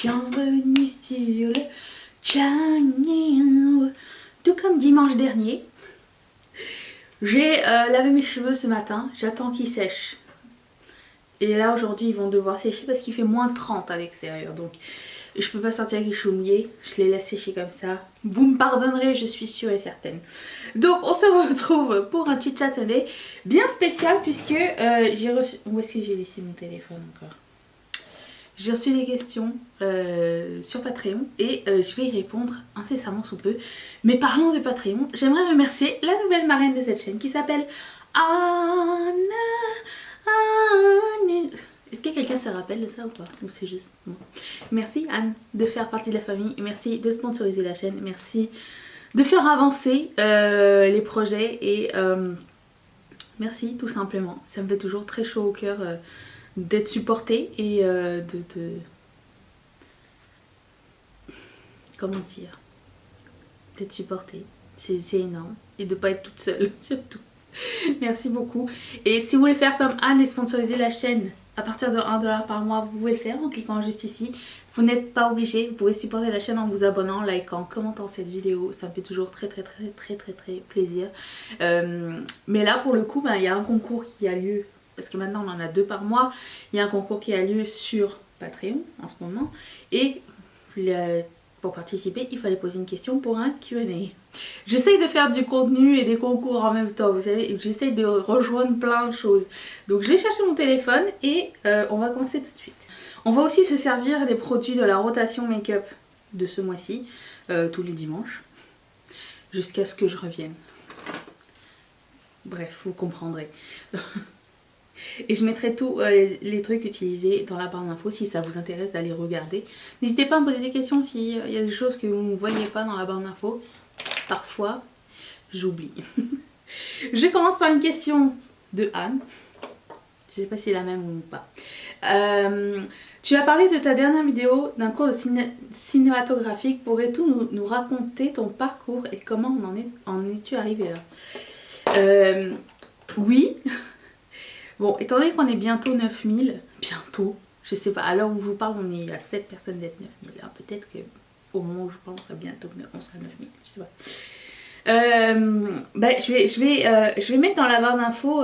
Bienvenue sur le channel. Tout comme dimanche dernier, j'ai lavé mes cheveux ce matin, j'attends qu'ils sèchent. Et là aujourd'hui ils vont devoir sécher parce qu'il fait moins 30 à l'extérieur. Donc je peux pas sortir avec les cheveux mouillés, je les laisse sécher comme ça. Vous me pardonnerez, je suis sûre et certaine. Donc on se retrouve pour un chit chat Sunday bien spécial puisque j'ai reçu... Où est-ce que j'ai laissé mon téléphone encore? J'ai reçu des questions sur Patreon et je vais y répondre incessamment sous peu. Mais parlons de Patreon, j'aimerais remercier la nouvelle marraine de cette chaîne qui s'appelle Anna. Est-ce que quelqu'un se rappelle de ça ou pas? Ou c'est juste bon. Merci Anne de faire partie de la famille, merci de sponsoriser la chaîne, merci de faire avancer les projets et merci tout simplement. Ça me fait toujours très chaud au cœur d'être supportée et comment dire, d'être supportée, c'est énorme, et de pas être toute seule surtout. Merci beaucoup. Et si vous voulez faire comme Anne et sponsoriser la chaîne à partir de 1 $ par mois, vous pouvez le faire en cliquant juste ici. Vous n'êtes pas obligé, vous pouvez supporter la chaîne en vous abonnant, likant, commentant cette vidéo. Ça me fait toujours très plaisir. Mais là pour le coup, il y a un concours qui a lieu, parce que maintenant on en a 2 par mois. Il y a un concours qui a lieu sur Patreon en ce moment. Et pour participer, il fallait poser une question pour un Q&A. J'essaye de faire du contenu et des concours en même temps, vous savez, j'essaye de rejoindre plein de choses. Donc j'ai cherché mon téléphone et on va commencer tout de suite. On va aussi se servir des produits de la rotation make-up de ce mois-ci, tous les dimanches, jusqu'à ce que je revienne. Bref, vous comprendrez. Et je mettrai tous les trucs utilisés dans la barre d'infos si ça vous intéresse d'aller regarder. N'hésitez pas à me poser des questions s'il y a des choses que vous ne voyez pas dans la barre d'infos. Parfois, j'oublie. Je commence par une question de Anne. Je ne sais pas si c'est la même ou pas. Tu as parlé de ta dernière vidéo d'un cours de cinématographique. Pourrais-tu nous raconter ton parcours et comment en es-tu arrivé là? Oui. Bon, étant donné qu'on est bientôt 9000, bientôt, je sais pas, à l'heure où je vous parle, on est à 7 personnes d'être 9000. Alors peut-être que au moment où je parle, on sera bientôt, on sera 9000, je sais pas. Je vais mettre dans la barre d'infos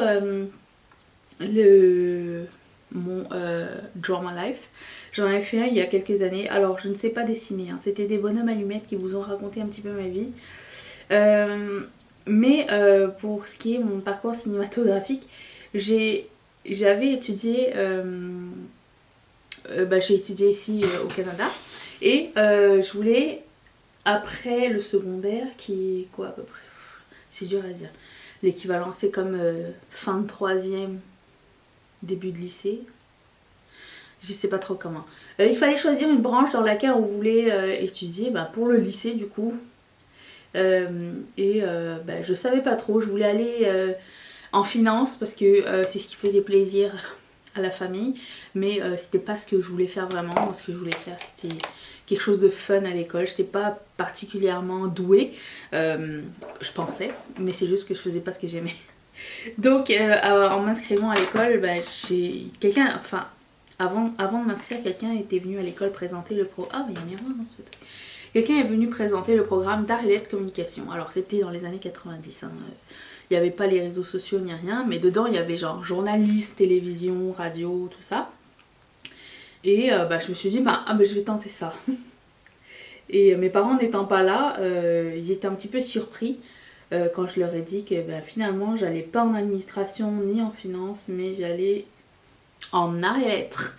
mon Draw My Life. J'en avais fait un il y a quelques années. Alors je ne sais pas dessiner, hein. C'était des bonhommes allumettes qui vous ont raconté un petit peu ma vie. Mais pour ce qui est mon parcours cinématographique, j'avais étudié, j'ai étudié ici au Canada et je voulais, après le secondaire, qui est quoi à peu près, c'est dur à dire, l'équivalent c'est comme fin de 3e, début de lycée, je sais pas trop comment. Il fallait choisir une branche dans laquelle on voulait étudier, pour le lycée du coup, je savais pas trop, je voulais aller en finance parce que c'est ce qui faisait plaisir à la famille, mais c'était pas ce que je voulais faire vraiment. Moi, ce que je voulais faire, c'était quelque chose de fun à l'école. J'étais pas particulièrement douée, je pensais, mais c'est juste que je faisais pas ce que j'aimais. Donc en m'inscrivant à l'école, avant de m'inscrire, quelqu'un était venu à l'école présenter le pro. Ah mais il y a un miroir dans ce truc. Quelqu'un est venu présenter le programme d'art et lettres communication. Alors c'était dans les années 90, hein. Il n'y avait pas les réseaux sociaux ni rien, mais dedans il y avait genre journaliste, télévision, radio, tout ça. Et je me suis dit, je vais tenter ça. Et mes parents n'étant pas là, ils étaient un petit peu surpris quand je leur ai dit que finalement j'allais pas en administration ni en finance, mais j'allais en art et lettres.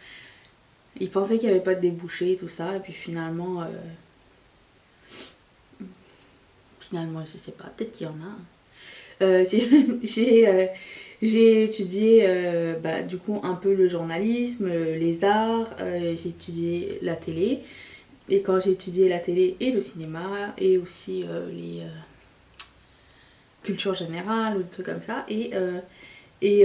Ils pensaient qu'il n'y avait pas de débouché et tout ça, et puis finalement, je sais pas, peut-être qu'il y en a. J'ai étudié du coup un peu le journalisme, les arts, j'ai étudié la télé. Et quand j'ai étudié la télé et le cinéma et aussi les cultures générales ou des trucs comme ça. Et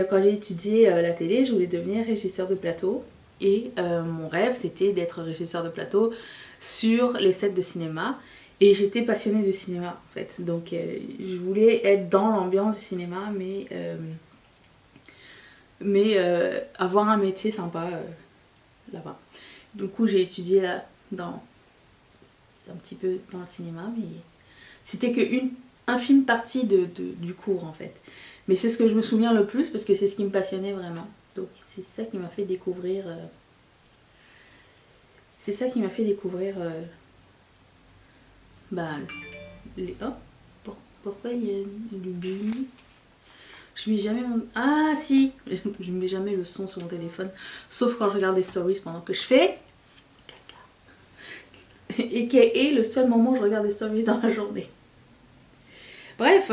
quand j'ai étudié la télé, je voulais devenir régisseur de plateau. Et mon rêve c'était d'être régisseur de plateau sur les sets de cinéma. Et j'étais passionnée de cinéma en fait, donc je voulais être dans l'ambiance du cinéma, mais avoir un métier sympa là-bas. Du coup j'ai étudié dans... C'est un petit peu dans le cinéma, mais c'était qu'une infime partie du cours en fait. Mais c'est ce que je me souviens le plus parce que c'est ce qui me passionnait vraiment. Donc c'est ça qui m'a fait découvrir... c'est ça qui m'a fait découvrir... bah, les... Oh, pourquoi il y a du bruit? Je mets jamais mon... Ah si, je mets jamais le son sur mon téléphone, sauf quand je regarde des stories pendant que je fais caca. Et qui est le seul moment où je regarde des stories dans la journée. Bref,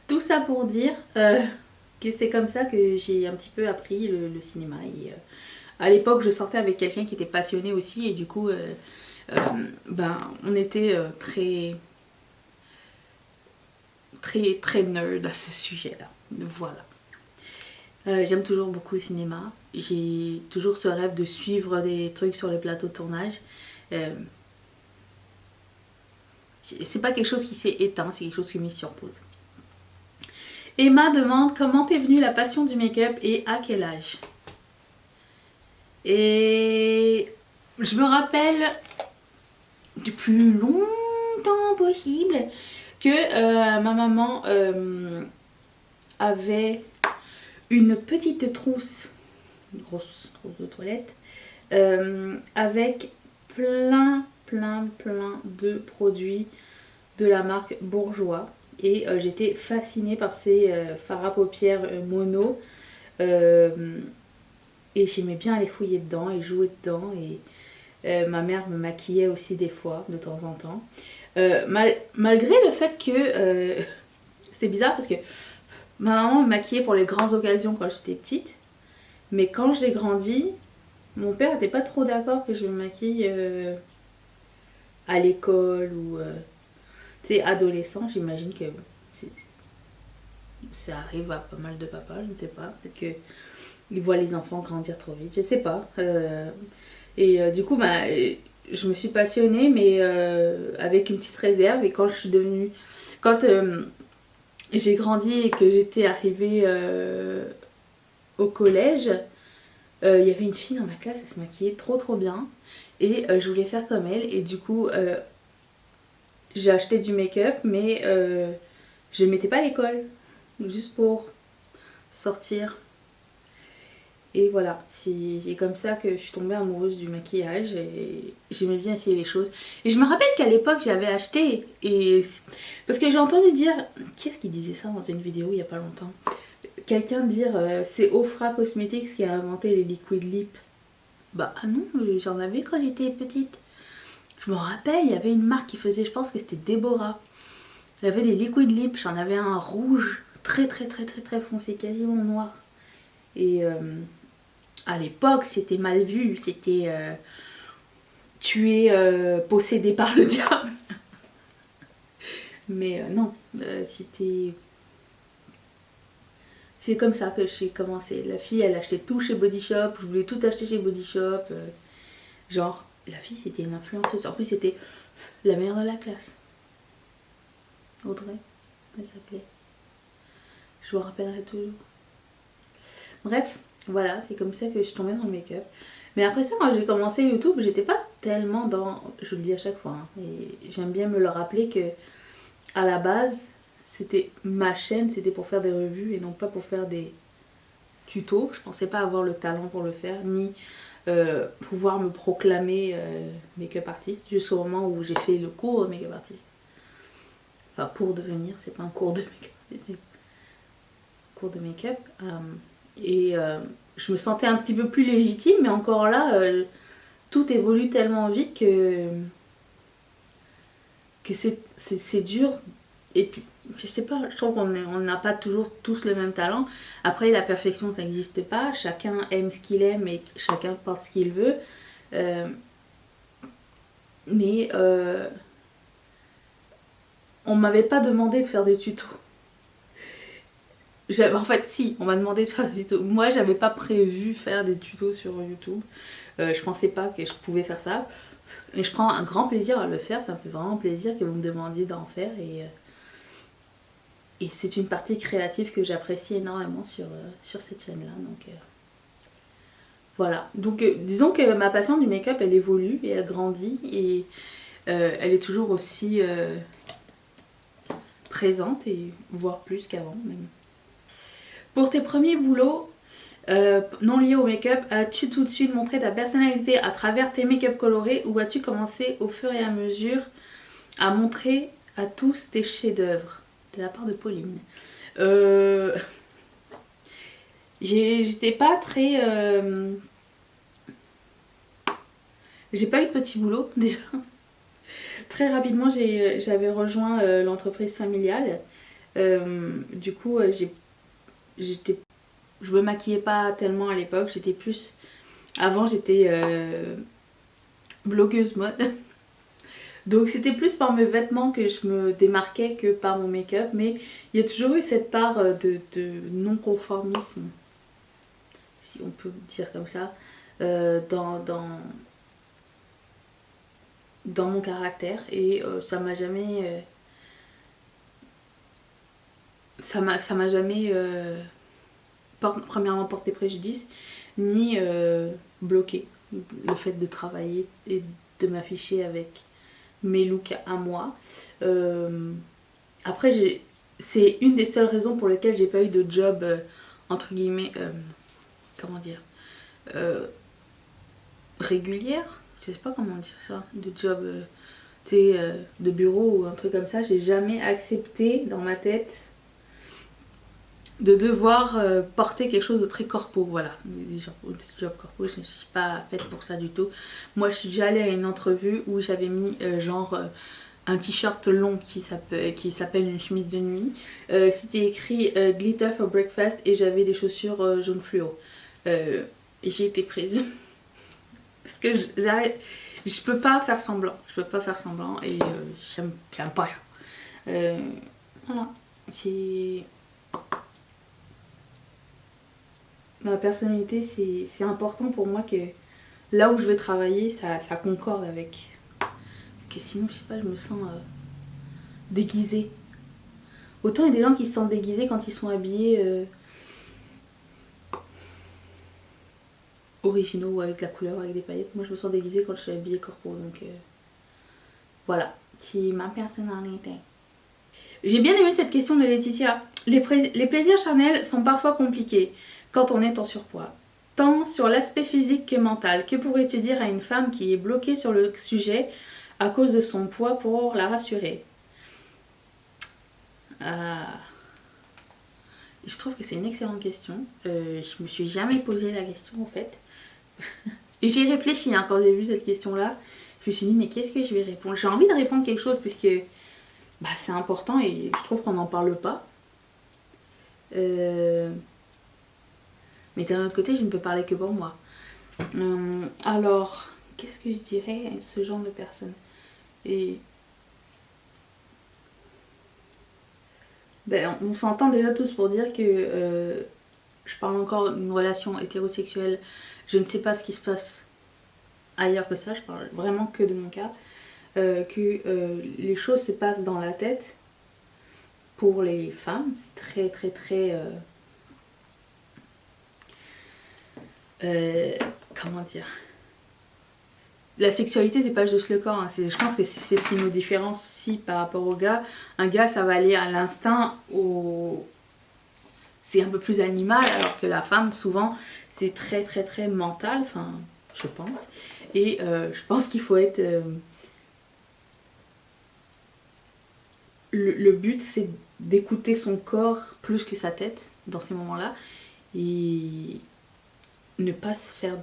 tout ça pour dire que c'est comme ça que j'ai un petit peu appris le cinéma. Et à l'époque, je sortais avec quelqu'un qui était passionné aussi, et du coup, ben, on était très nerd à ce sujet-là. Voilà. J'aime toujours beaucoup le cinéma. J'ai toujours ce rêve de suivre des trucs sur les plateaux de tournage. C'est pas quelque chose qui s'est éteint, c'est quelque chose qui est mis sur pause. Emma demande comment t'es venue la passion du make-up et à quel âge? Et je me rappelle du plus longtemps possible que ma maman avait une petite trousse, une grosse trousse de toilette, avec plein de produits de la marque Bourjois. Et j'étais fascinée par ces fards à paupières mono. Et j'aimais bien aller fouiller dedans et jouer dedans. Et ma mère me maquillait aussi des fois, de temps en temps. Malgré le fait que... c'était bizarre parce que ma maman me maquillait pour les grandes occasions quand j'étais petite. Mais quand j'ai grandi, mon père n'était pas trop d'accord que je me maquille à l'école ou... tu sais, adolescent, j'imagine que ça arrive à pas mal de papas, je ne sais pas. Peut-être qu'ils voient les enfants grandir trop vite, je sais pas. Du coup, bah, je me suis passionnée, mais avec une petite réserve. Et quand je suis devenue... Quand j'ai grandi et que j'étais arrivée au collège, il y avait une fille dans ma classe, elle se maquillait trop bien. Et je voulais faire comme elle. Et du coup, j'ai acheté du make-up, mais je ne mettais pas à l'école. Juste pour sortir. Et voilà, c'est comme ça que je suis tombée amoureuse du maquillage et j'aimais bien essayer les choses. Et je me rappelle qu'à l'époque j'avais acheté, parce que j'ai entendu dire, qui est-ce qui disait ça dans une vidéo il n'y a pas longtemps? Quelqu'un dire c'est Ofra Cosmetics qui a inventé les liquid lip. Bah ah non, j'en avais quand j'étais petite. Je me rappelle, il y avait une marque qui faisait, je pense que c'était Deborah. Il y avait des liquid lip, j'en avais un rouge, très foncé, quasiment noir. Et à l'époque, c'était mal vu, c'était tu es possédé par le diable. Mais non, c'était... C'est comme ça que j'ai commencé. La fille, elle achetait tout chez Body Shop, je voulais tout acheter chez Body Shop. Genre, la fille, c'était une influenceuse. En plus, c'était la meilleure de la classe. Audrey, elle s'appelait. Je me rappellerai toujours. Bref, voilà, c'est comme ça que je suis tombée dans le make-up. Mais après ça, quand j'ai commencé YouTube, j'étais pas tellement dans... Je le dis à chaque fois, hein, et j'aime bien me le rappeler que à la base, c'était ma chaîne, c'était pour faire des revues et non pas pour faire des tutos. Je pensais pas avoir le talent pour le faire, ni pouvoir me proclamer make-up artiste, jusqu'au moment où j'ai fait le cours de make-up artiste. Enfin, pour devenir, c'est pas un cours de make-up artiste, mais cours de make-up. Je me sentais un petit peu plus légitime, mais encore là, tout évolue tellement vite que c'est dur. Et puis, je sais pas, je trouve qu'on n'a pas toujours tous le même talent. Après, la perfection, ça n'existe pas. Chacun aime ce qu'il aime et chacun porte ce qu'il veut. Mais on m'avait pas demandé de faire des tutos. En fait, si, on m'a demandé de faire des tutos. Moi, j'avais pas prévu faire des tutos sur YouTube. Je pensais pas que je pouvais faire ça. Et je prends un grand plaisir à le faire. Ça me fait vraiment plaisir que vous me demandiez d'en faire. Et c'est une partie créative que j'apprécie énormément sur cette chaîne-là. Voilà, donc disons que ma passion du make-up elle évolue et elle grandit et elle est toujours aussi présente et voire plus qu'avant même. Pour tes premiers boulots non liés au make-up, as-tu tout de suite montré ta personnalité à travers tes make-up colorés ou as-tu commencé au fur et à mesure à montrer à tous tes chefs-d'œuvre? De la part de Pauline. J'étais pas très... J'ai pas eu de petit boulot déjà. Très rapidement j'avais rejoint l'entreprise familiale. Du coup j'étais... Je me maquillais pas tellement à l'époque. J'étais plus... Avant j'étais blogueuse mode. Donc c'était plus par mes vêtements que je me démarquais que par mon make-up. Mais il y a toujours eu cette part de non-conformisme, si on peut dire comme ça, dans mon caractère. Et ça m'a jamais... ça m'a jamais premièrement porté préjudice, ni bloqué le fait de travailler et de m'afficher avec mes looks à moi. Après, c'est une des seules raisons pour lesquelles j'ai pas eu de job entre guillemets, comment dire, régulière. Je sais pas comment dire ça, de job, de bureau ou un truc comme ça. J'ai jamais accepté dans ma tête de devoir porter quelque chose de très corpo, voilà, des job corpo, je ne suis pas faite pour ça du tout. Moi je suis déjà allée à une entrevue où j'avais mis un t-shirt long qui s'appelle une chemise de nuit, c'était écrit glitter for breakfast et j'avais des chaussures jaune fluo, et j'ai été prise parce que je peux pas faire semblant, et j'aime pas ça. Voilà, ma personnalité, c'est important pour moi que là où je vais travailler, ça concorde avec. Parce que sinon, je sais pas, je me sens déguisée. Autant il y a des gens qui se sentent déguisés quand ils sont habillés originaux ou avec la couleur, avec des paillettes. Moi, je me sens déguisée quand je suis habillée corpo. Donc voilà, c'est ma personnalité. J'ai bien aimé cette question de Laetitia. Les plaisirs charnels sont parfois compliqués quand on est en surpoids, tant sur l'aspect physique que mental. Que pourrais-tu dire à une femme qui est bloquée sur le sujet à cause de son poids pour la rassurer? Je trouve que c'est une excellente question. Je me suis jamais posé la question en fait. Et j'y réfléchi quand j'ai vu cette question-là. Je me suis dit mais qu'est-ce que je vais répondre? J'ai envie de répondre quelque chose puisque c'est important et je trouve qu'on n'en parle pas. Mais d'un autre côté, je ne peux parler que pour moi. Alors, qu'est-ce que je dirais à ce genre de personne? Et on s'entend déjà tous pour dire que je parle encore d'une relation hétérosexuelle. Je ne sais pas ce qui se passe ailleurs que ça. Je parle vraiment que de mon cas. Que les choses se passent dans la tête pour les femmes. C'est très très très... comment dire, la sexualité c'est pas juste le corps, hein. Je pense que c'est ce qui nous différencie par rapport au gars. Un gars ça va aller à l'instinct, c'est un peu plus animal, alors que la femme souvent c'est très très très mental, enfin je pense. Et je pense qu'il faut être le but c'est d'écouter son corps plus que sa tête dans ces moments là et ne pas se faire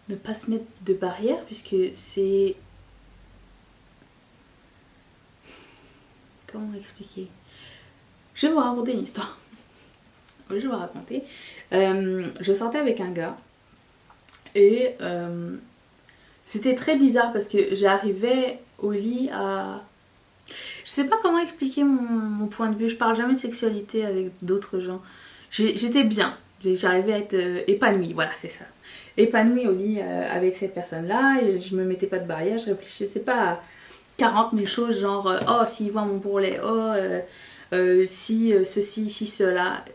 ne pas se mettre de barrière, puisque c'est... Comment expliquer? Je vais vous raconter une histoire. Oui, je vais vous raconter. Je sortais avec un gars et c'était très bizarre parce que j'arrivais au lit à... Je sais pas comment expliquer mon point de vue. Je parle jamais de sexualité avec d'autres gens. J'étais bien. J'arrivais à être épanouie, voilà, c'est ça. Épanouie au lit avec cette personne-là. Je me mettais pas de barrière, je réfléchissais pas à 40 000 choses, genre oh, s'il voit mon bourrelet, oh, si ceci, si cela.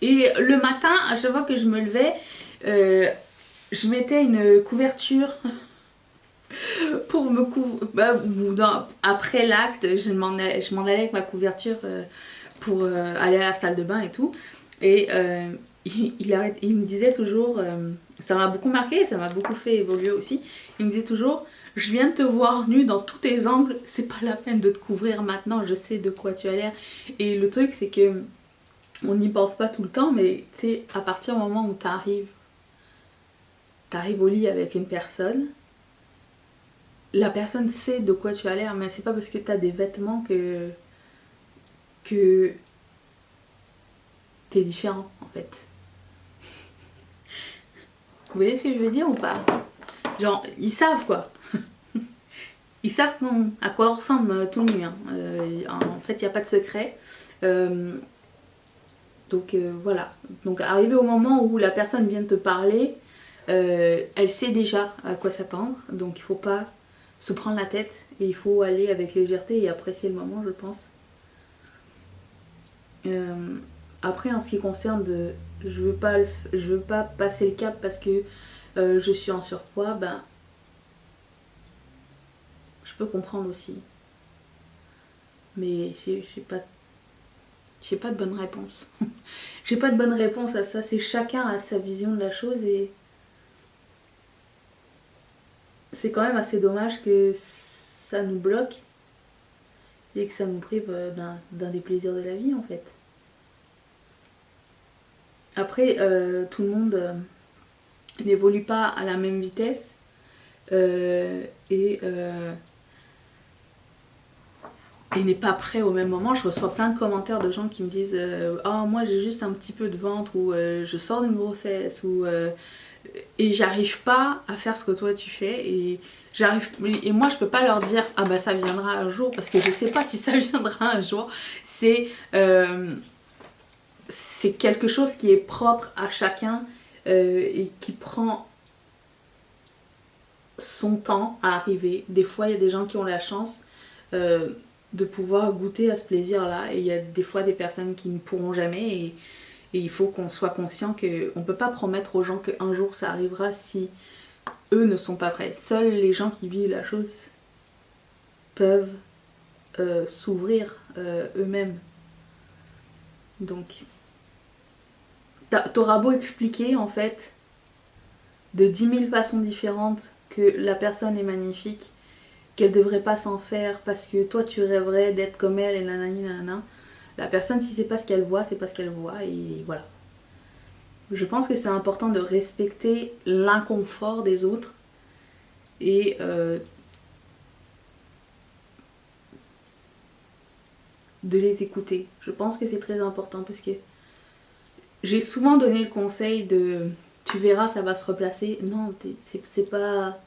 Et le matin, à chaque fois que je me levais, je mettais une couverture pour me couvrir. Après l'acte, je m'en allais avec ma couverture pour aller à la salle de bain et tout. Et il me disait toujours, ça m'a beaucoup marqué, ça m'a beaucoup fait évoluer aussi. Il me disait toujours, je viens de te voir nue dans tous tes angles, c'est pas la peine de te couvrir maintenant, je sais de quoi tu as l'air. Et le truc, c'est que on n'y pense pas tout le temps, mais tu sais, à partir du moment où t'arrives au lit avec une personne, la personne sait de quoi tu as l'air, mais c'est pas parce que t'as des vêtements que t'es différent en fait. Vous voyez ce que je veux dire ou pas? Genre, ils savent quoi. Ils savent à quoi on ressemble tout nu. Hein. En fait, il n'y a pas de secret. Donc voilà. Donc arrivé au moment où la personne vient de te parler, elle sait déjà à quoi s'attendre. Donc il faut pas se prendre la tête et il faut aller avec légèreté et apprécier le moment, je pense. Après, en ce qui concerne je veux pas passer le cap parce que je suis en surpoids, ben je peux comprendre aussi. Mais j'ai pas de bonne réponse. J'ai pas de bonne réponse à ça. C'est chacun a sa vision de la chose et c'est quand même assez dommage que ça nous bloque et que ça nous prive d'un des plaisirs de la vie en fait. Après, tout le monde n'évolue pas à la même vitesse et n'est pas prêt au même moment. Je reçois plein de commentaires de gens qui me disent oh, moi j'ai juste un petit peu de ventre ou je sors d'une grossesse ou et j'arrive pas à faire ce que toi tu fais et moi je peux pas leur dire ah bah ça viendra un jour parce que je sais pas si ça viendra un jour. C'est quelque chose qui est propre à chacun et qui prend son temps à arriver. Des fois il y a des gens qui ont la chance de pouvoir goûter à ce plaisir-là. Et il y a des fois des personnes qui ne pourront jamais et il faut qu'on soit conscient qu'on ne peut pas promettre aux gens qu'un jour ça arrivera si eux ne sont pas prêts. Seuls les gens qui vivent la chose peuvent s'ouvrir eux-mêmes. Donc, t'auras beau expliquer en fait de 10 000 façons différentes que la personne est magnifique, qu'elle devrait pas s'en faire parce que toi tu rêverais d'être comme elle et nanani nanana. La personne, si c'est pas ce qu'elle voit, c'est pas ce qu'elle voit et voilà. Je pense que c'est important de respecter l'inconfort des autres et de les écouter. Je pense que c'est très important parce que j'ai souvent donné le conseil de tu verras ça va se replacer. Non, c'est pas...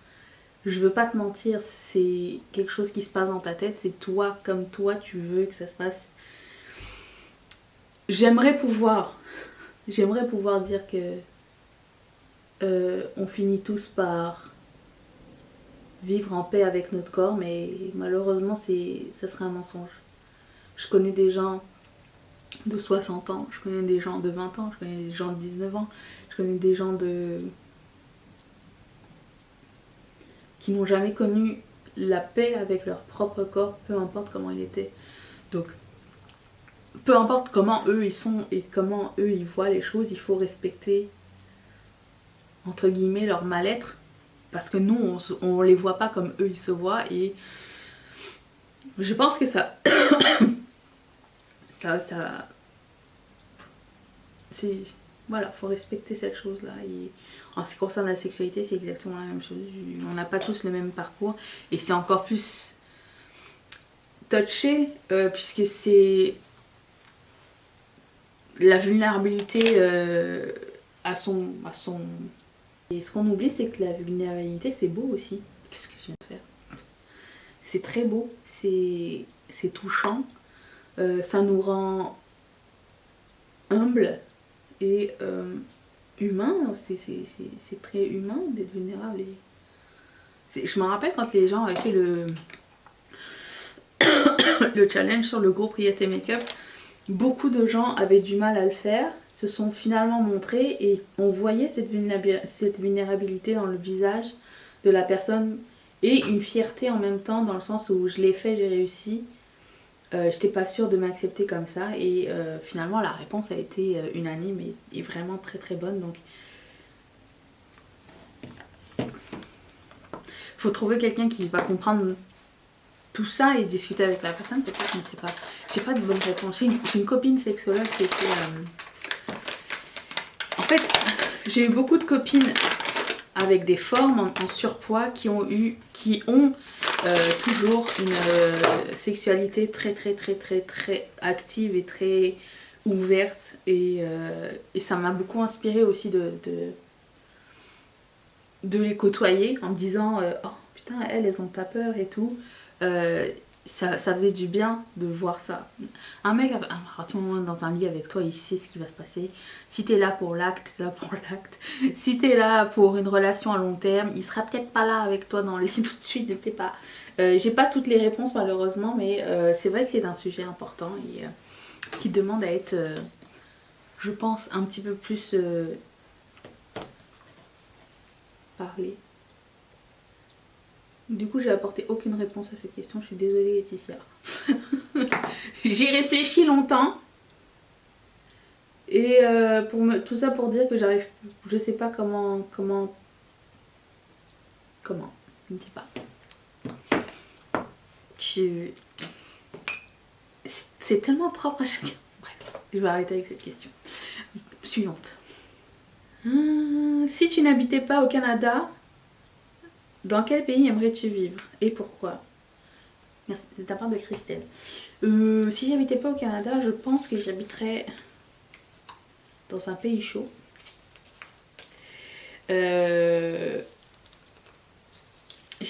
Je veux pas te mentir, c'est quelque chose qui se passe dans ta tête, c'est toi comme toi tu veux que ça se passe. J'aimerais pouvoir dire que on finit tous par vivre en paix avec notre corps, mais malheureusement ça serait un mensonge. Je connais des gens de 60 ans, je connais des gens de 20 ans, je connais des gens de 19 ans, je connais des gens qui n'ont jamais connu la paix avec leur propre corps, peu importe comment il était. Donc, peu importe comment eux ils sont et comment eux ils voient les choses, il faut respecter entre guillemets leur mal-être parce que nous on les voit pas comme eux ils se voient et je pense que ça c'est voilà, faut respecter cette chose là et en ce qui concerne la sexualité c'est exactement la même chose. On n'a pas tous le même parcours et c'est encore plus touché puisque c'est la vulnérabilité à son... Et ce qu'on oublie, c'est que la vulnérabilité, c'est beau aussi. Qu'est-ce que je viens de faire? C'est très beau, c'est touchant, ça nous rend humbles et humains. C'est très humain d'être vulnérable. Je me rappelle quand les gens avaient fait le challenge sur le groupe Riette et Make-up, beaucoup de gens avaient du mal à le faire, se sont finalement montrés et on voyait cette vulnérabilité dans le visage de la personne et une fierté en même temps dans le sens où je l'ai fait, j'ai réussi. J'étais pas sûre de m'accepter comme ça et finalement la réponse a été unanime et vraiment très très bonne. Donc faut trouver quelqu'un qui va comprendre tout ça et discuter avec la personne. Peut-être, je ne sais pas. J'ai pas de bonne réponse. J'ai une copine sexologue qui était en fait, j'ai eu beaucoup de copines avec des formes en surpoids qui ont toujours une sexualité très très très très très active et très ouverte et ça m'a beaucoup inspirée aussi de les côtoyer en me disant oh putain elles ont pas peur et tout. Ça faisait du bien de voir ça. Un mec, à partir du moment dans un lit avec toi, il sait ce qui va se passer. Si t'es là pour l'acte, t'es là pour l'acte. Si t'es là pour une relation à long terme, il sera peut-être pas là avec toi dans le lit tout de suite, je sais pas. J'ai pas toutes les réponses malheureusement, mais c'est vrai que c'est un sujet important et qui demande à être, je pense, un petit peu plus parlé. Du coup, j'ai apporté aucune réponse à cette question. Je suis désolée, Laetitia. J'y réfléchi longtemps. Et tout ça pour dire que j'arrive... Je sais pas comment... Je ne sais pas. C'est tellement propre à chacun. Bref, je vais arrêter avec cette question. Suivante. Si tu n'habitais pas au Canada... Dans quel pays aimerais-tu vivre et pourquoi? Merci, c'est ta part de Christelle. Si j'habitais pas au Canada, je pense que j'habiterais dans un pays chaud. J'ai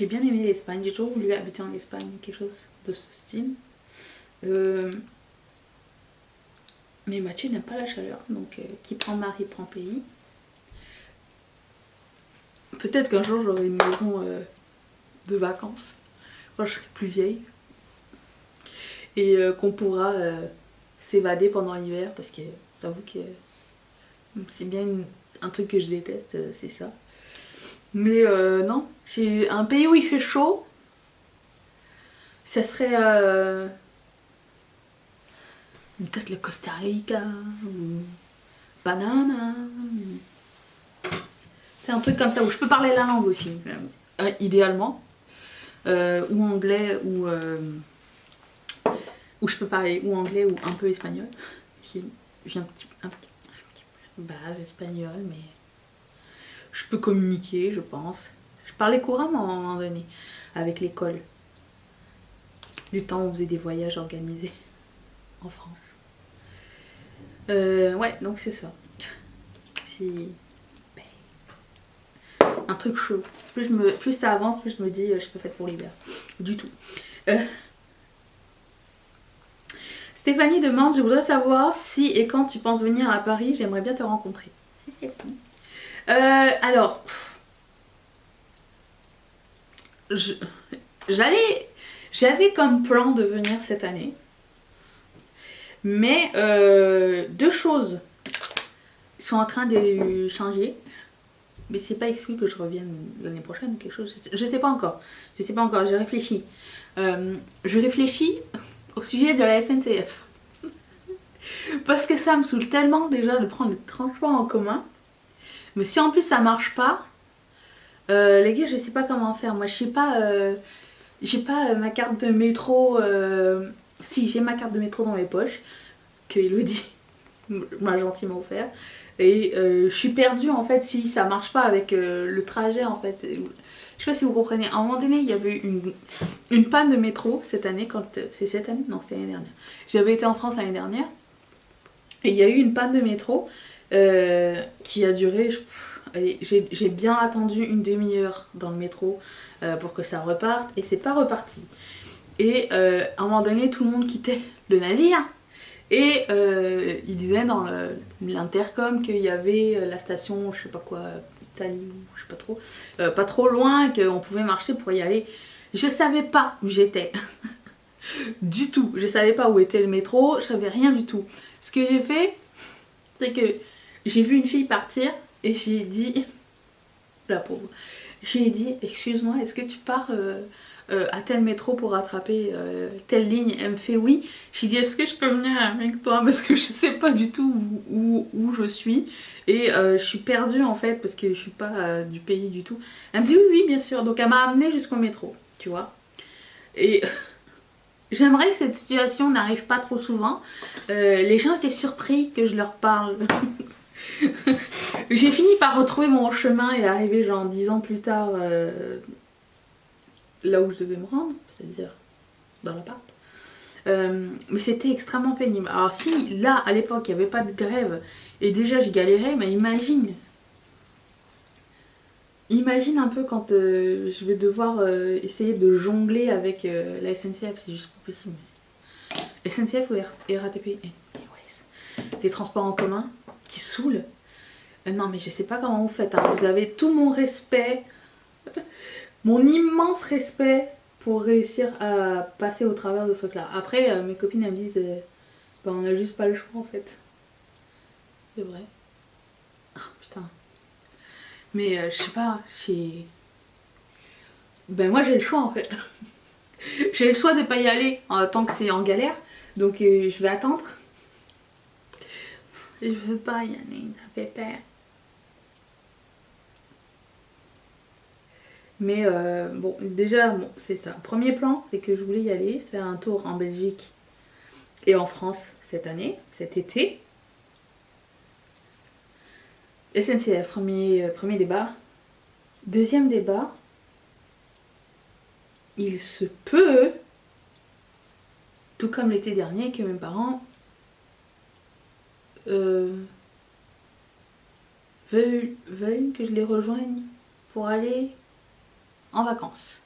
bien aimé l'Espagne, j'ai toujours voulu habiter en Espagne, quelque chose de ce style. Mais Mathieu n'aime pas la chaleur, donc qui prend mari prend pays. Peut-être qu'un jour j'aurai une maison de vacances quand je serai plus vieille et qu'on pourra s'évader pendant l'hiver parce que j'avoue que c'est bien un truc que je déteste, c'est ça. Mais non, j'ai un pays où il fait chaud, ça serait peut-être le Costa Rica ou Panama. C'est un truc comme ça où je peux parler la langue aussi, idéalement. Ou anglais, ou je peux parler ou anglais ou un peu espagnol. J'ai un petit base espagnol, mais je peux communiquer, je pense. Je parlais couramment à un moment donné avec l'école. Du temps où on faisait des voyages organisés en France. Ouais, donc c'est ça. Si... un truc chaud. Plus ça avance, plus je me dis je suis pas faite pour l'hiver. Du tout. Stéphanie demande, je voudrais savoir si et quand tu penses venir à Paris, j'aimerais bien te rencontrer. Si Stéphanie. Alors, j'avais comme plan de venir cette année. Mais deux choses sont en train de changer. Mais c'est pas exclu que je revienne l'année prochaine ou quelque chose. Je sais pas encore. Je sais pas encore, j'ai réfléchi. Je réfléchis au sujet de la SNCF. Parce que ça me saoule tellement déjà de prendre le transport en commun. Mais si en plus ça marche pas, les gars, je sais pas comment faire. Moi, je sais pas. J'ai pas ma carte de métro. Si, j'ai ma carte de métro dans mes poches. Que Elodie m'a gentiment offert. Et je suis perdue en fait si ça marche pas avec le trajet en fait. Je sais pas si vous comprenez. À un moment donné, il y avait eu une panne de métro cette année. C'est cette année? Non, c'était l'année dernière. J'avais été en France l'année dernière. Et il y a eu une panne de métro qui a duré... J'ai bien attendu une demi-heure dans le métro pour que ça reparte. Et c'est pas reparti. Et à un moment donné, tout le monde quittait le navire. Et il disait dans l'intercom qu'il y avait la station, je sais pas quoi, Italie ou je sais pas trop, pas trop loin, qu'on pouvait marcher pour y aller. Je savais pas où j'étais. Du tout. Je savais pas où était le métro, je savais rien du tout. Ce que j'ai fait, c'est que j'ai vu une fille partir et j'ai dit, la pauvre, j'ai dit, excuse-moi, est-ce que tu pars à tel métro pour rattraper telle ligne? Elle me fait oui. J'ai dit, est-ce que je peux venir avec toi parce que je sais pas du tout où je suis et je suis perdue en fait parce que je suis pas du pays du tout. Elle me dit oui, oui, bien sûr. Donc elle m'a amenée jusqu'au métro, tu vois. Et j'aimerais que cette situation n'arrive pas trop souvent. Les gens étaient surpris que je leur parle. J'ai fini par retrouver mon chemin et arriver genre 10 ans plus tard là où je devais me rendre, c'est-à-dire dans l'appart. Mais c'était extrêmement pénible. Alors si là à l'époque il n'y avait pas de grève et déjà j'ai galéré, mais imagine un peu quand je vais devoir essayer de jongler avec la SNCF, c'est juste pas possible. SNCF ou RATP, anyways. Les transports en commun qui saoulent. Non mais je sais pas comment vous faites, hein. Vous avez tout mon respect, mon immense respect pour réussir à passer au travers de ce truc-là. Après, mes copines elles me disent, bah, on a juste pas le choix en fait. C'est vrai. Oh, putain. Mais je sais pas, ben moi j'ai le choix en fait. J'ai le choix de pas y aller tant que c'est en galère. Donc je vais attendre. Je veux pas y aller, ça fait peur. Mais bon, déjà, bon, c'est ça. Premier plan, c'est que je voulais y aller, faire un tour en Belgique et en France cette année, cet été. SNCF, premier débat. Deuxième débat, il se peut, tout comme l'été dernier, que mes parents veuillent que je les rejoigne pour aller en vacances.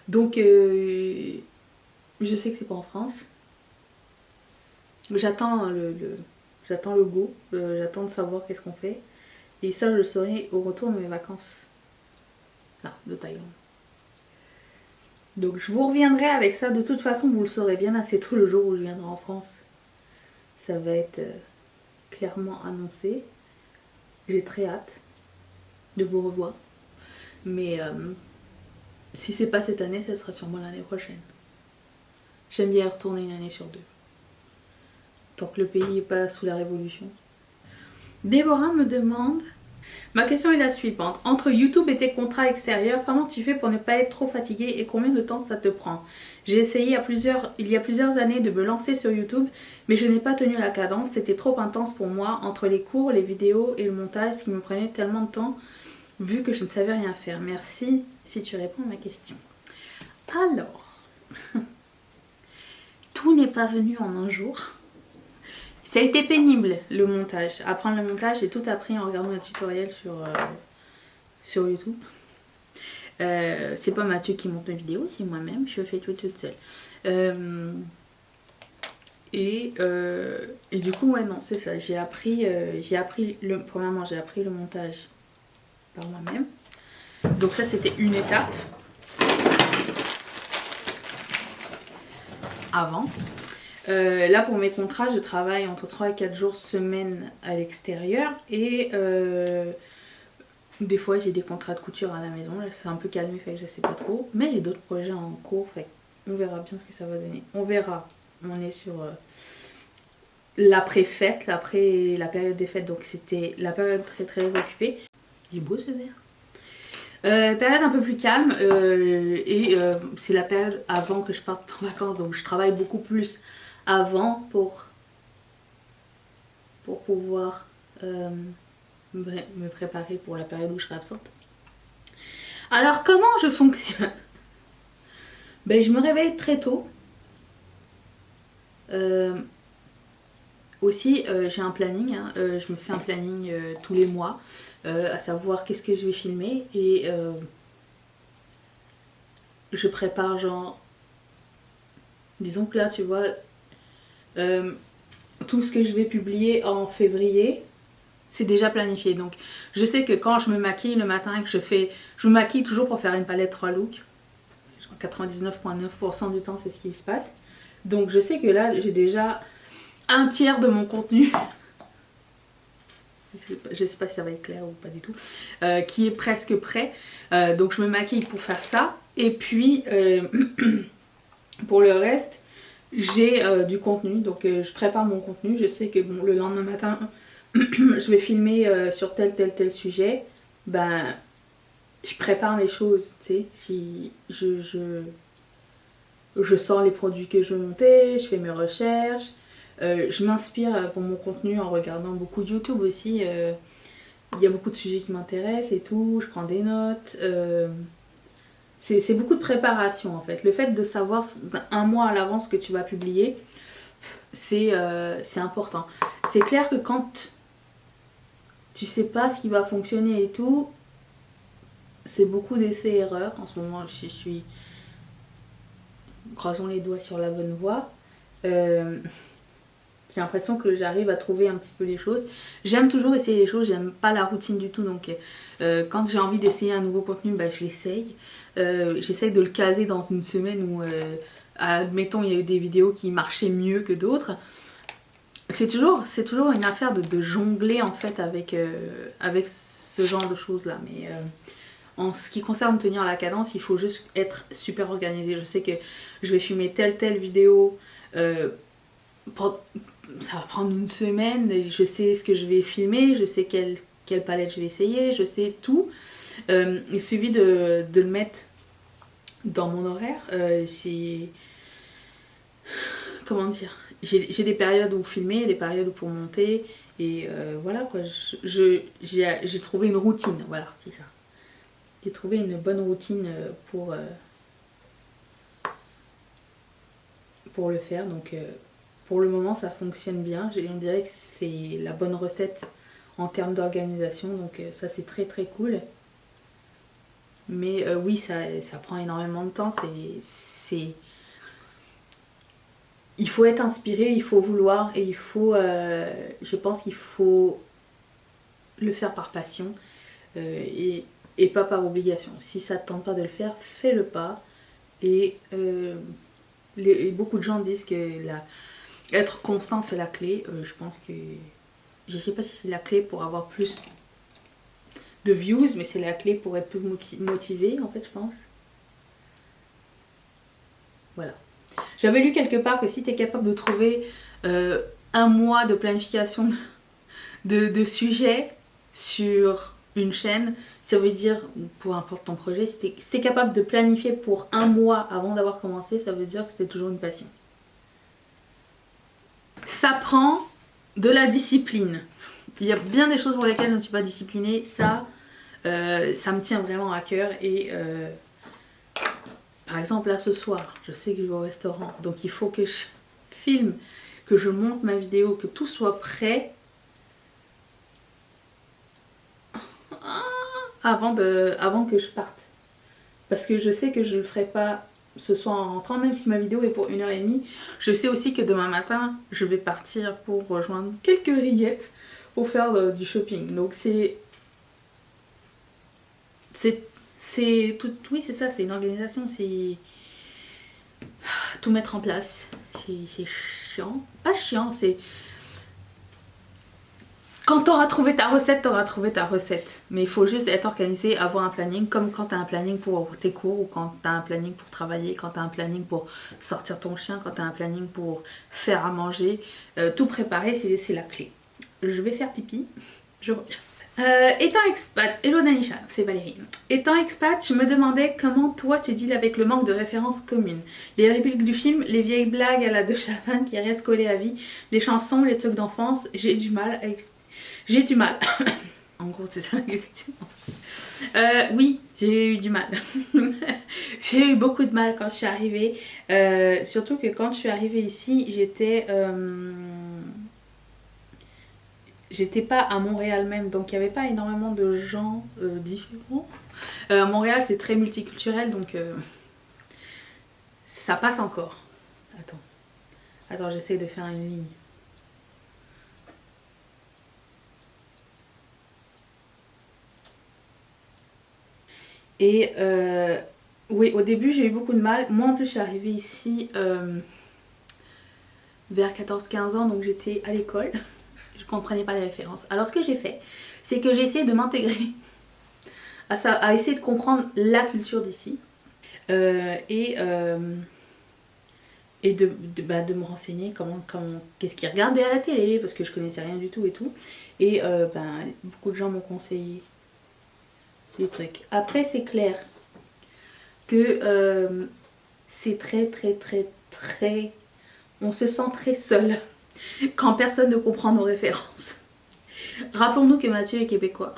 Donc je sais que c'est pas en France. J'attends le go, j'attends de savoir qu'est-ce qu'on fait. Et ça je le saurai au retour de mes vacances. Là, de Thaïlande. Donc je vous reviendrai avec ça. De toute façon vous le saurez bien assez tôt le jour où je viendrai en France. Ça va être clairement annoncé. J'ai très hâte de vous revoir. Mais si c'est pas cette année, ça sera sûrement l'année prochaine. J'aime bien y retourner une année sur deux. Tant que le pays n'est pas sous la révolution. Déborah me demande... Ma question est la suivante. Entre YouTube et tes contrats extérieurs, comment tu fais pour ne pas être trop fatiguée et combien de temps ça te prend? J'ai essayé il y a plusieurs années de me lancer sur YouTube, mais je n'ai pas tenu la cadence. C'était trop intense pour moi entre les cours, les vidéos et le montage, ce qui me prenait tellement de temps vu que je ne savais rien faire. Merci si tu réponds à ma question. Alors, tout n'est pas venu en un jour. Ça a été pénible le montage. Apprendre le montage, j'ai tout appris en regardant un tutoriel sur YouTube. C'est pas Mathieu qui monte mes vidéos, c'est moi-même, je fais tout toute seule. Et du coup, ouais, non, c'est ça. Premièrement, j'ai appris le montage par moi-même. Donc ça, c'était une étape. Avant. Là pour mes contrats je travaille entre 3 et 4 jours semaine à l'extérieur et des fois j'ai des contrats de couture à la maison, là c'est un peu calmé fait que je sais pas trop, mais j'ai d'autres projets en cours, fait on verra bien ce que ça va donner, on verra, on est sur l'après-fête, après la période des fêtes, donc c'était la période très très occupée. Il est beau ce verre. Période un peu plus calme c'est la période avant que je parte en vacances, donc je travaille beaucoup plus avant pour pouvoir me préparer pour la période où je serai absente. Alors comment je fonctionne? Ben, je me réveille très tôt. Aussi j'ai un planning, hein. Je me fais un planning tous les mois, à savoir qu'est-ce que je vais filmer et je prépare genre, disons que là tu vois, tout ce que je vais publier en février, c'est déjà planifié. Donc je sais que quand je me maquille le matin, que je me maquille toujours pour faire une palette 3 looks. 99,9% du temps c'est ce qui se passe. Donc je sais que là j'ai déjà un tiers de mon contenu. Je sais pas si ça va être clair ou pas du tout, qui est presque prêt. Donc je me maquille pour faire ça. Et puis pour le reste, j'ai du contenu. Donc je prépare mon contenu. Je sais que bon, le lendemain matin, je vais filmer sur tel sujet. Ben, je prépare mes choses. Tu sais, si je sors les produits que je veux monter, je fais mes recherches. Je m'inspire pour mon contenu en regardant beaucoup de YouTube aussi. Il y a beaucoup de sujets qui m'intéressent et tout, je prends des notes. C'est beaucoup de préparation en fait. Le fait de savoir un mois à l'avance que tu vas publier, c'est important. C'est clair que quand tu sais pas ce qui va fonctionner et tout, c'est beaucoup d'essais-erreurs. En ce moment, je suis, croisons les doigts, sur la bonne voie. J'ai l'impression que j'arrive à trouver un petit peu les choses. J'aime toujours essayer les choses, j'aime pas la routine du tout. Donc quand j'ai envie d'essayer un nouveau contenu, bah, je l'essaye. J'essaye de le caser dans une semaine où, admettons, il y a eu des vidéos qui marchaient mieux que d'autres. C'est toujours une affaire de jongler en fait avec ce genre de choses là. Mais en ce qui concerne tenir la cadence, il faut juste être super organisé. Je sais que je vais filmer telle vidéo. Ça va prendre une semaine, je sais ce que je vais filmer, je sais quelle palette je vais essayer, je sais tout. Il suffit de le mettre dans mon horaire. Comment dire, j'ai des périodes où filmer, des périodes où pour monter, et voilà quoi, j'ai trouvé une routine, voilà, c'est ça. J'ai trouvé une bonne routine pour le faire, donc pour le moment ça fonctionne bien. On dirait que c'est la bonne recette en termes d'organisation, donc ça c'est très très cool. Mais oui, ça prend énormément de temps. Il faut être inspiré, il faut vouloir, et je pense qu'il faut le faire par passion et pas par obligation. Si ça ne te tente pas de le faire, fais-le pas. Et beaucoup de gens disent que être constant c'est la clé. Je pense que je sais pas si c'est la clé pour avoir plus de views, mais c'est la clé pour être plus motivé en fait, je pense. Voilà. J'avais lu quelque part que si tu es capable de trouver un mois de planification de sujets sur une chaîne, ça veut dire, peu importe ton projet, si tu es capable de planifier pour un mois avant d'avoir commencé, ça veut dire que c'était toujours une passion. Ça prend de la discipline. Il y a bien des choses pour lesquelles je ne suis pas disciplinée. Ça me tient vraiment à cœur. Et par exemple, là ce soir, je sais que je vais au restaurant. Donc il faut que je filme, que je monte ma vidéo, que tout soit prêt avant que je parte. Parce que je sais que je ne le ferai pas ce soir en rentrant, même si ma vidéo est pour 1h30. Je sais aussi que demain matin, je vais partir pour rejoindre quelques rillettes pour faire du shopping. Donc c'est tout, oui c'est ça, c'est une organisation, c'est tout mettre en place. C'est chiant, pas chiant, c'est quand t'auras trouvé ta recette, t'auras trouvé ta recette. Mais il faut juste être organisé, avoir un planning, comme quand t'as un planning pour tes cours, ou quand t'as un planning pour travailler, quand t'as un planning pour sortir ton chien, quand t'as un planning pour faire à manger. Tout préparer, c'est la clé. Je vais faire pipi, je reviens. Étant expat, hello Nanisha, c'est Valérie. Étant expat, je me demandais comment toi tu deals avec le manque de références communes. Les répliques du film, les vieilles blagues à la De Chavannes qui restent collées à vie, les chansons, les trucs d'enfance, j'ai du mal. En gros, c'est ça la question. Oui, j'ai eu du mal. J'ai eu beaucoup de mal quand je suis arrivée. Surtout que quand je suis arrivée ici, j'étais pas à Montréal même, donc il n'y avait pas énormément de gens différents. Montréal c'est très multiculturel, donc ça passe encore. Attends, j'essaie de faire une ligne. Et oui, au début j'ai eu beaucoup de mal. Moi en plus je suis arrivée ici vers 14-15 ans, donc j'étais à l'école. Je comprenais pas les références. Alors ce que j'ai fait, c'est que j'ai essayé de m'intégrer à essayer de comprendre la culture d'ici. Et de me renseigner qu'est-ce qu'ils regardaient à la télé, parce que je connaissais rien du tout et tout. Et beaucoup de gens m'ont conseillé des trucs. Après, c'est clair que c'est très... On se sent très seul quand personne ne comprend nos références. Rappelons-nous que Mathieu est québécois.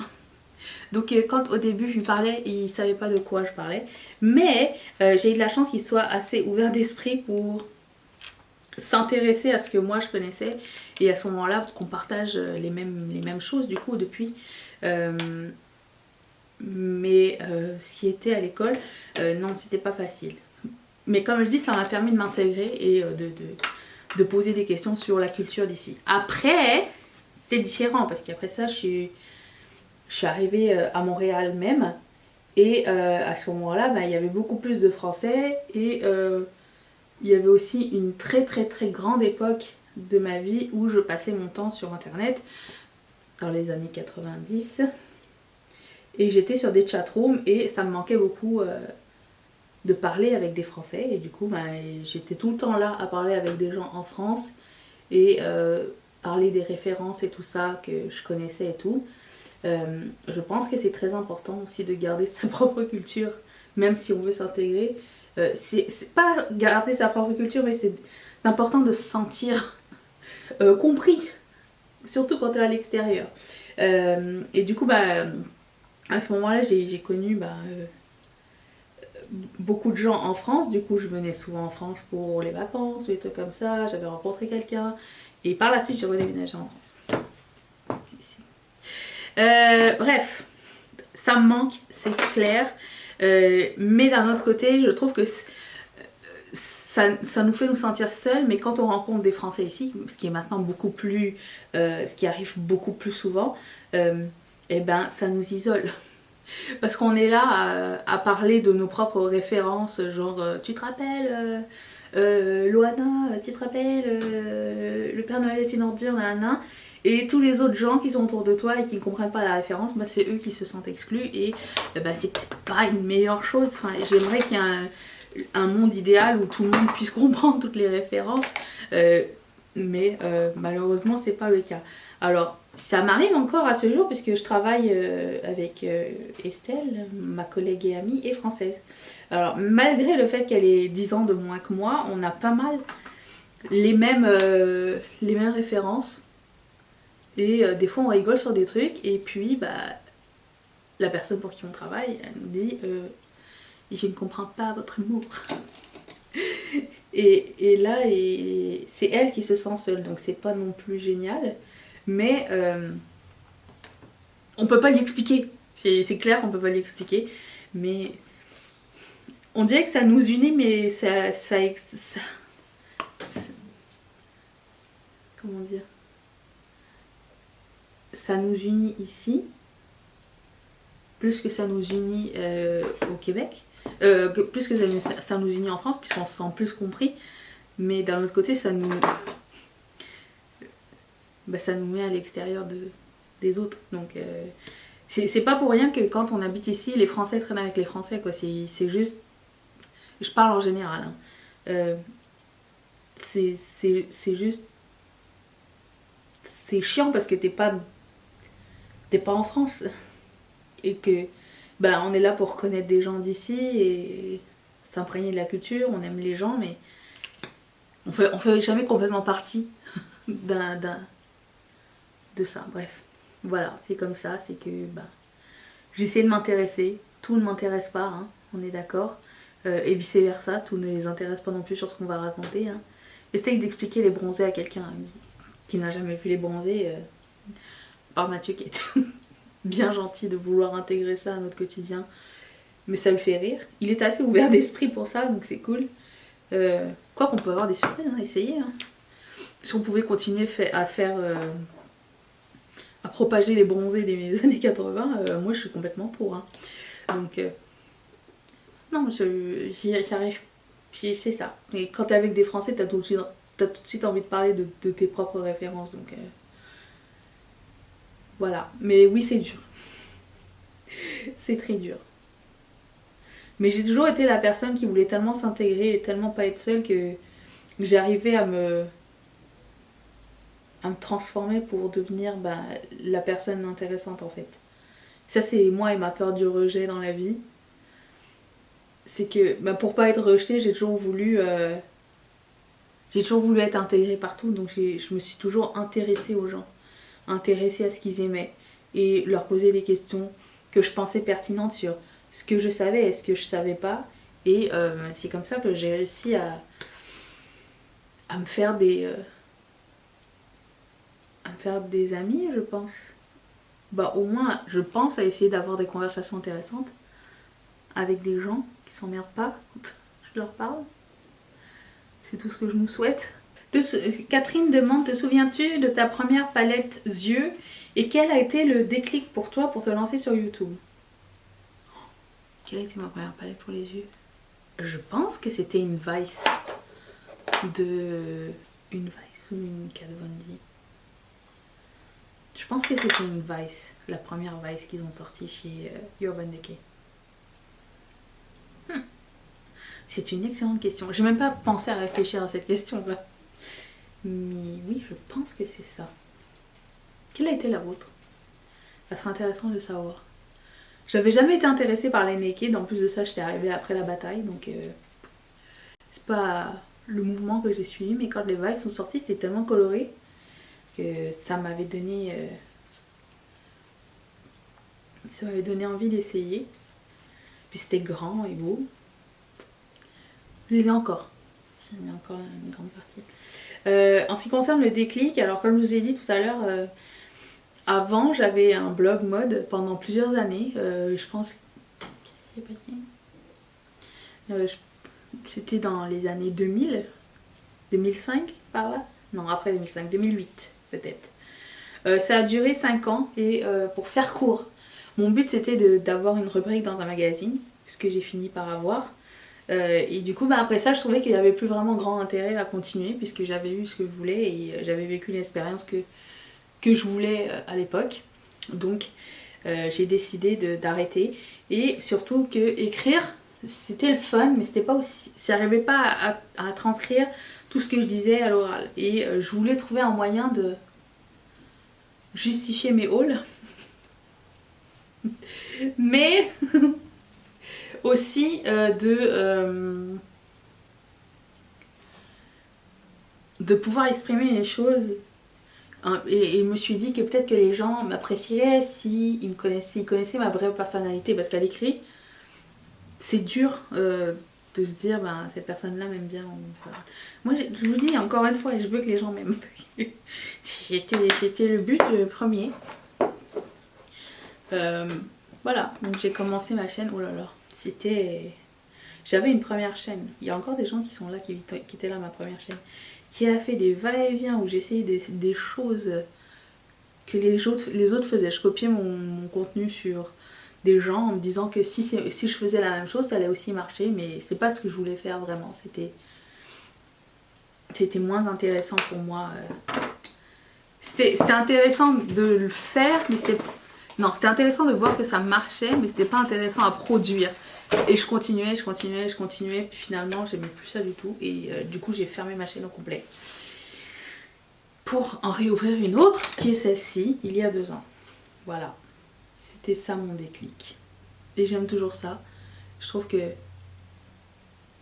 Donc quand au début je lui parlais, il savait pas de quoi je parlais. Mais j'ai eu de la chance qu'il soit assez ouvert d'esprit pour s'intéresser à ce que moi je connaissais. Et à ce moment-là, qu'on partage les mêmes choses du coup depuis. Mais ce qui était à l'école, non, c'était pas facile. Mais comme je dis, ça m'a permis de m'intégrer et de poser des questions sur la culture d'ici. Après, c'était différent parce qu'après ça, je suis arrivée à Montréal même. Et à ce moment-là, il y avait beaucoup plus de Français. Et il y avait aussi une très grande époque de ma vie où je passais mon temps sur Internet dans les années 90. Et j'étais sur des chatrooms et ça me manquait beaucoup de parler avec des Français. Et du coup, j'étais tout le temps là à parler avec des gens en France et parler des références et tout ça que je connaissais et tout. Je pense que c'est très important aussi de garder sa propre culture, même si on veut s'intégrer. C'est pas garder sa propre culture, mais c'est important de se sentir compris, surtout quand tu es à l'extérieur. Et du coup, à ce moment-là, j'ai connu beaucoup de gens en France. Du coup, je venais souvent en France pour les vacances, des trucs comme ça. J'avais rencontré quelqu'un. Et par la suite, j'ai redéménagé en France. Ici. Bref, ça me manque, c'est clair. Mais d'un autre côté, je trouve que ça nous fait nous sentir seuls. Mais quand on rencontre des Français ici, ce qui est maintenant beaucoup plus... ce qui arrive beaucoup plus souvent, ça nous isole. Parce qu'on est là à parler de nos propres références, genre tu te rappelles Loana, tu te rappelles le Père Noël est une ordure, nanana. Et tous les autres gens qui sont autour de toi et qui ne comprennent pas la référence, c'est eux qui se sentent exclus et c'est peut-être pas une meilleure chose. Enfin, j'aimerais qu'il y ait un monde idéal où tout le monde puisse comprendre toutes les références, mais malheureusement c'est pas le cas. Alors ça m'arrive encore à ce jour puisque je travaille avec Estelle, ma collègue et amie, est française. Alors malgré le fait qu'elle ait 10 ans de moins que moi, on a pas mal les mêmes références. Et des fois on rigole sur des trucs et puis la personne pour qui on travaille, elle nous dit je ne comprends pas votre humour. et là c'est elle qui se sent seule, donc c'est pas non plus génial. Mais on peut pas lui expliquer. C'est clair qu'on peut pas lui expliquer. Mais on dirait que ça nous unit, mais ça comment dire, ça nous unit ici plus que ça nous unit au Québec, plus que ça nous unit en France puisqu'on se sent plus compris. Mais d'un autre côté, ça nous met à l'extérieur des autres. Donc c'est pas pour rien que quand on habite ici, les Français traînent avec les Français, quoi. C'est juste... Je parle en général. Hein. C'est juste... C'est chiant parce que t'es pas en France. Et que on est là pour connaître des gens d'ici et s'imprégner de la culture, on aime les gens, mais on fait jamais complètement partie de ça. Bref, voilà, c'est comme ça, c'est que j'essaie de m'intéresser, tout ne m'intéresse pas, hein, on est d'accord, et vice versa, tout ne les intéresse pas non plus sur ce qu'on va raconter. Hein. Essaye d'expliquer les bronzés à quelqu'un qui n'a jamais vu les bronzés, par Mathieu qui est bien gentil de vouloir intégrer ça à notre quotidien, mais ça le fait rire. Il est assez ouvert d'esprit pour ça, donc c'est cool. Quoi qu'on peut avoir des surprises, hein, essayez. Hein. Si on pouvait continuer à faire... à propager les bronzés des années 80, moi je suis complètement pour. Hein. Donc, j'y arrive. Puis c'est ça. Et quand t'es avec des Français, t'as t'as tout de suite envie de parler de tes propres références. Donc voilà. Mais oui, c'est dur. C'est très dur. Mais j'ai toujours été la personne qui voulait tellement s'intégrer et tellement pas être seule que j'arrivais à me transformer pour devenir la personne intéressante en fait. Ça c'est moi et ma peur du rejet dans la vie. C'est que pour pas être rejetée, j'ai toujours voulu être intégrée partout, donc je me suis toujours intéressée aux gens, intéressée à ce qu'ils aimaient et leur poser des questions que je pensais pertinentes sur ce que je savais et ce que je savais pas. Et c'est comme ça que j'ai réussi à me faire des amis, je pense. Au moins, je pense à essayer d'avoir des conversations intéressantes avec des gens qui s'emmerdent pas quand je leur parle. C'est tout ce que je nous souhaite. Catherine demande, te souviens-tu de ta première palette yeux et quel a été le déclic pour toi pour te lancer sur YouTube? Quelle a été ma première palette pour les yeux? Je pense que c'était une Vice une Vice ou une Kat Von D. Je pense que c'était une Vice, la première Vice qu'ils ont sortie chez Urban Decay. C'est une excellente question. J'ai même pas pensé à réfléchir à cette question-là. Mais oui, je pense que c'est ça. Quelle a été la vôtre? Ça serait intéressant de savoir. J'avais jamais été intéressée par les naked. En plus de ça, j'étais arrivée après la bataille. Donc, c'est pas le mouvement que j'ai suivi. Mais quand les Vice sont sortis, c'était tellement coloré que ça m'avait donné envie d'essayer. Puis c'était grand et beau. Je les ai encore. J'en ai encore une grande partie. En ce qui concerne le déclic, alors comme je vous ai dit tout à l'heure, avant j'avais un blog mode pendant plusieurs années. Je pense c'était dans les années 2000, 2005 par là. Non, après 2005, 2008 peut-être. Ça a duré 5 ans et pour faire court, mon but c'était d'avoir une rubrique dans un magazine, ce que j'ai fini par avoir. Et du coup après ça je trouvais qu'il n'y avait plus vraiment grand intérêt à continuer puisque j'avais eu ce que je voulais et j'avais vécu l'expérience que je voulais à l'époque. Donc j'ai décidé d'arrêter et surtout que écrire c'était le fun mais c'était pas aussi, j'arrivais pas à transcrire tout ce que je disais à l'oral et je voulais trouver un moyen de justifier mes hauls mais aussi de pouvoir exprimer les choses et je me suis dit que peut-être que les gens m'apprécieraient s'ils connaissaient ma vraie personnalité parce qu'à l'écrit c'est dur de se dire cette personne là m'aime bien. Moi je vous dis encore une fois je veux que les gens m'aiment. C'était le but premier. Voilà, donc j'ai commencé ma chaîne. Oh là là, j'avais une première chaîne. Il y a encore des gens qui sont là, qui étaient là, ma première chaîne, qui a fait des va-et-vient où j'essayais des choses que les autres faisaient. Je copiais mon contenu sur des gens en me disant que si je faisais la même chose, ça allait aussi marcher, mais c'est pas ce que je voulais faire vraiment. C'était moins intéressant pour moi. C'était intéressant de le faire, mais c'était intéressant de voir que ça marchait, mais c'était pas intéressant à produire. Et je continuais, puis finalement j'aimais plus ça du tout. Et du coup j'ai fermé ma chaîne au complet. Pour en réouvrir une autre, qui est celle-ci, il y a 2 ans. Voilà. C'était ça mon déclic. Et j'aime toujours ça. Je trouve que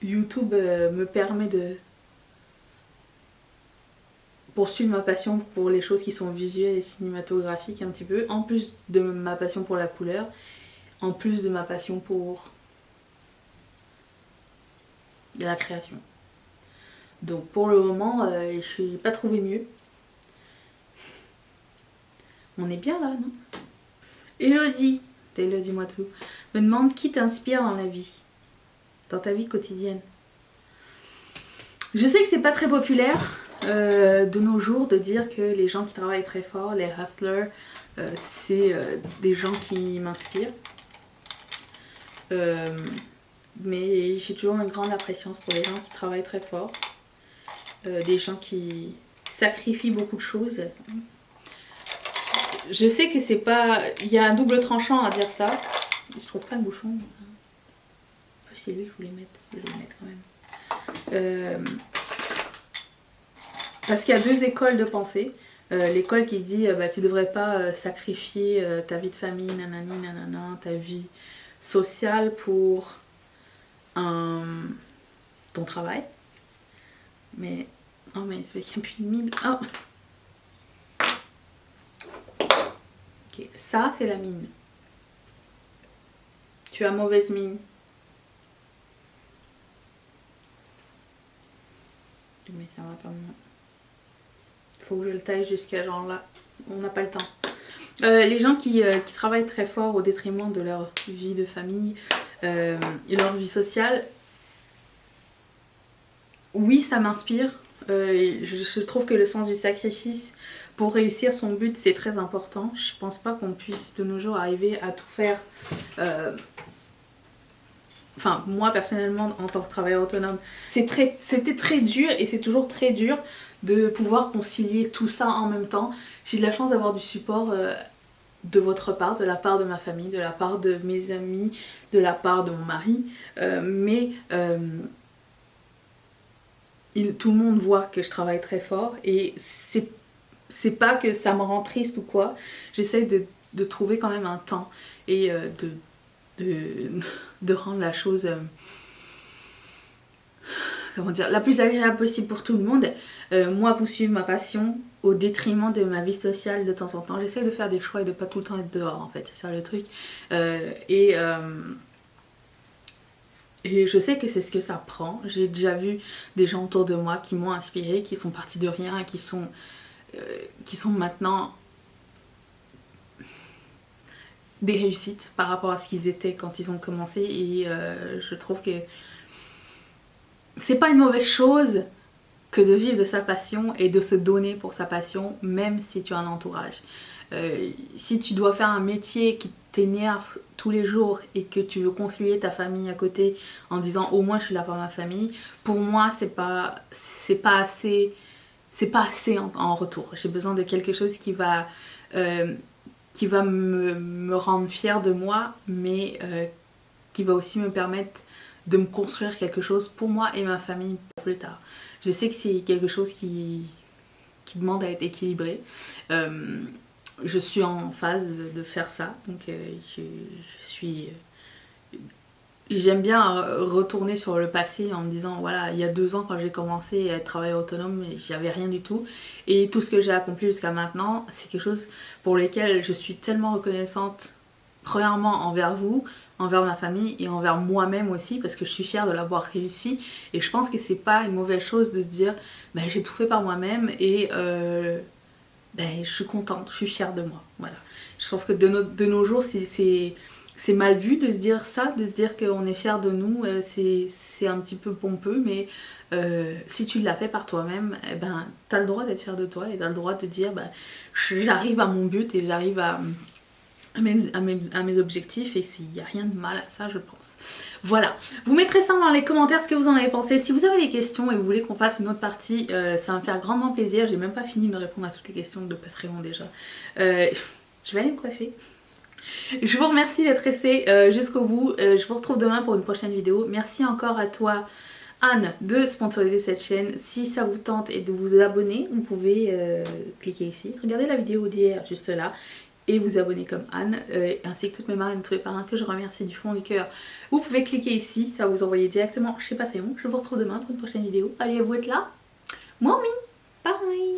YouTube me permet de poursuivre ma passion pour les choses qui sont visuelles et cinématographiques un petit peu, en plus de ma passion pour la couleur, en plus de ma passion pour la création. Donc pour le moment, je n'ai pas trouvé mieux. On est bien là, non? Elodie, t'es Elodie Moitou, me demande qui t'inspire dans la vie, dans ta vie quotidienne. Je sais que c'est pas très populaire de nos jours de dire que les gens qui travaillent très fort, les hustlers, c'est des gens qui m'inspirent. Mais j'ai toujours une grande appréciation pour les gens qui travaillent très fort des gens qui sacrifient beaucoup de choses. Je sais que c'est pas... Il y a un double tranchant à dire ça. Je trouve pas le bouchon. C'est lui, je voulais mettre. Je vais le mettre quand même. Parce qu'il y a deux écoles de pensée. L'école qui dit bah, tu devrais pas sacrifier ta vie de famille, nanani, nanana, ta vie sociale pour ton travail. Mais... Oh mais c'est qu'il n'y a plus de mine. Oh. Ok, ça c'est la mine. Tu as mauvaise mine. Mais ça va pas moins. Faut que je le taille jusqu'à genre là. On n'a pas le temps. Les gens qui travaillent très fort au détriment de leur vie de famille et leur vie sociale, oui, ça m'inspire. Je trouve que le sens du sacrifice pour réussir son but, c'est très important. Je pense pas qu'on puisse de nos jours arriver à tout faire. Enfin, moi personnellement, en tant que travailleur autonome, c'était très dur et c'est toujours très dur de pouvoir concilier tout ça en même temps. J'ai de la chance d'avoir du support de votre part, de la part de ma famille, de la part de mes amis, de la part de mon mari. Tout le monde voit que je travaille très fort et c'est pas que ça me rend triste ou quoi. J'essaie de trouver quand même un temps et de rendre la chose comment dire, la plus agréable possible pour tout le monde. Moi, pour suivre ma passion au détriment de ma vie sociale de temps en temps, j'essaie de faire des choix et de pas tout le temps être dehors en fait, c'est ça le truc. Et je sais que c'est ce que ça prend. J'ai déjà vu des gens autour de moi qui m'ont inspirée, qui sont partis de rien, qui sont maintenant des réussites par rapport à ce qu'ils étaient quand ils ont commencé. Et je trouve que c'est pas une mauvaise chose que de vivre de sa passion et de se donner pour sa passion, même si tu as un entourage. Si tu dois faire un métier qui t'énerve tous les jours et que tu veux concilier ta famille à côté en disant au moins je suis là pour ma famille, pour moi c'est pas assez en retour. J'ai besoin de quelque chose qui va me rendre fière de moi, mais qui va aussi me permettre de me construire quelque chose pour moi et ma famille pour plus tard. Je sais que c'est quelque chose qui demande à être équilibré. Je suis en phase de faire ça, donc j'aime bien retourner sur le passé en me disant voilà, il y a 2 ans quand j'ai commencé à être travailleur autonome, j'avais rien du tout et tout ce que j'ai accompli jusqu'à maintenant, c'est quelque chose pour lequel je suis tellement reconnaissante, premièrement envers vous, envers ma famille et envers moi-même aussi, parce que je suis fière de l'avoir réussi. Et je pense que c'est pas une mauvaise chose de se dire ben, j'ai tout fait par moi-même et ben, je suis contente, je suis fière de moi. Voilà. Je trouve que de nos jours c'est mal vu de se dire ça, de se dire qu'on est fier de nous, c'est un petit peu pompeux, mais si tu l'as fait par toi-même, eh ben, t'as le droit d'être fier de toi et t'as le droit de dire ben, j'arrive à mon but et j'arrive à mes objectifs et il n'y a rien de mal à ça, je pense. Voilà, vous mettrez ça dans les commentaires ce que vous en avez pensé. Si vous avez des questions et vous voulez qu'on fasse une autre partie, ça va me faire grandement plaisir. J'ai même pas fini de répondre à toutes les questions de Patreon déjà. Je vais aller me coiffer. Je vous remercie d'être resté jusqu'au bout. Je vous retrouve demain pour une prochaine vidéo. Merci encore à toi Anne de sponsoriser cette chaîne. Si ça vous tente et de vous abonner, vous pouvez cliquer ici. Regardez la vidéo d'hier juste là et vous abonner comme Anne, ainsi que toutes mes marraines, tous les parrains que je remercie du fond du cœur. Vous pouvez cliquer ici, ça va vous envoyer directement chez Patreon. Je vous retrouve demain pour une prochaine vidéo. Allez, vous êtes là? Moi oui, bye.